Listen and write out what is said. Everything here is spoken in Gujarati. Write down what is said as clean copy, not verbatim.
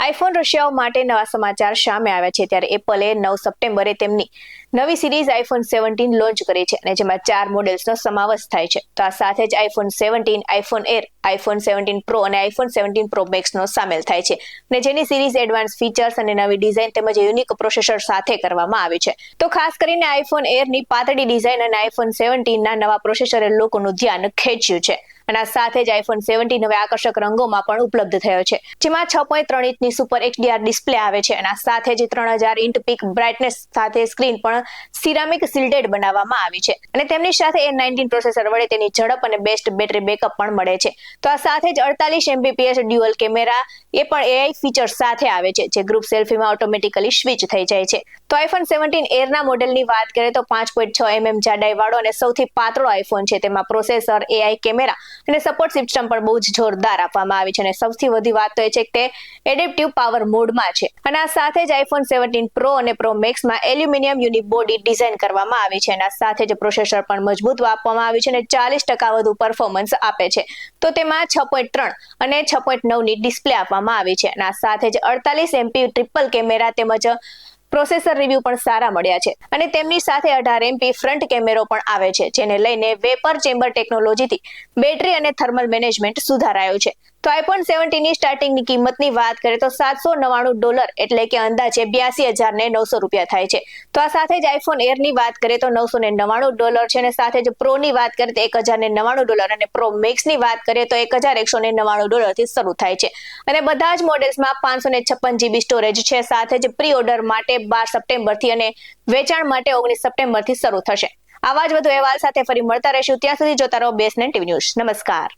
આઈફોન રશિયાઓ માટે નવા સમાચાર સામે આવ્યા છે ત્યારે એપલે 9 સપ્ટેમ્બરે તેમની નવી સિરીઝ આઈફોન 17 લોન્ચ કરી છે અને જેમાં 4 મોડેલ્સનો સમાવેશ થાય છે. તો આ સાથે જ iPhone 17, iPhone air, iPhone 17 pro અને આઈફોન 17 પ્રો મેક્સનો સામેલ થાય છે અને જેની સિરીઝ એડવાન્સ ફીચર્સ અને નવી ડિઝાઇન તેમજ યુનિક પ્રોસેસર સાથે કરવામાં આવી છે. તો ખાસ કરીને આઈફોન એરની પાતળી ડિઝાઇન અને આઈફોન 17ના નવા પ્રોસેસરે લોકોનું ધ્યાન ખેંચ્યું છે. અને આ સાથે જ આઈફોન 17 હવે આકર્ષક રંગોમાં પણ ઉપલબ્ધ થયો છે, જેમાં 6.3 ઇંચની સુપર HDR ડિસ્પ્લે આવે છે અને આ સાથે જ 3000 ઇંચ પીક બ્રાઇટનેસ સાથે સ્ક્રીન પણ સિરામિક શિલ્ડેડ બનાવવામાં આવી છે અને તેમની સાથે A19 પ્રોસેસર વડે તેની ઝડપ અને બેસ્ટ બેટરી બેકઅપ પણ મળે છે. તો આ સાથે જ 48 MPPS ડ્યુઅલ કેમેરા એ પણ AI ફીચર સાથે આવે છે, જે ગ્રુપ સેલ્ફીમાં ઓટોમેટિકલી સ્વિચ થઈ જાય છે. તો આઈફોન 17 એરના મોડેલની વાત કરીએ તો 5.6 mm જાડાઈ વાળો અને સૌથી પાતળો આઈફોન છે. તેમાં પ્રોસેસર, AI કેમેરા અને સપોર્ટ સિસ્ટમ પણ બહુ જ જોરદાર આપવામાં આવી છે અને સૌથી વધુ વાત તો એ છે કે તે એડેપ્ટિવ પાવર મોડમાં છે. અને આ સાથે જ આઈફોન 17 પ્રો અને પ્રો મેક્સમાં એલ્યુમિનિયમ યુનિબોડી ડિઝાઇન કરવામાં આવી છે અને આ સાથે જ પ્રોસેસર પણ મજબૂત આપવામાં આવ્યું છે અને 40% વધુ પરફોર્મન્સ આપે છે. તો તેમાં 6.3 અને 6.9ની ડિસ્પ્લે આપવામાં આવી છે અને આ સાથે જ 48 MP ટ્રિપલ કેમેરા તેમજ પ્રોસેસર રિવ્યુ પણ સારા મળ્યા છે અને તેમની સાથે 18 MP ફ્રન્ટ કેમેરો પણ આવે છે, જેને લઈને વેપર ચેમ્બર ટેકનોલોજીથી બેટરી અને થર્મલ મેનેજમેન્ટ સુધારાયું છે. તો આઈફોન 17ની સ્ટાર્ટિંગની કિંમતની વાત કરીએ તો $799 એટલે કે અંદાજે 82,900 રૂપિયા થાય છે. તો આ સાથે જ આઈફોન એરની વાત કરીએ તો $999 છે અને સાથે જ પ્રોની વાત કરીએ તો $1,099 અને પ્રો મેક્સની વાત કરીએ તો $1,199 થી શરૂ થાય છે અને બધા જ મોડેલ્સમાં 556 GB સ્ટોરેજ છે. સાથે જ પ્રી ઓર્ડર માટે 12 સપ્ટેમ્બરથી અને વેચાણ માટે 19 સપ્ટેમ્બરથી શરૂ થશે. આવા જ વધુ અહેવાલ સાથે ફરી મળતા રહીશું. ત્યાં સુધી જોતા રહો BSNN TV ન્યૂઝ. નમસ્કાર.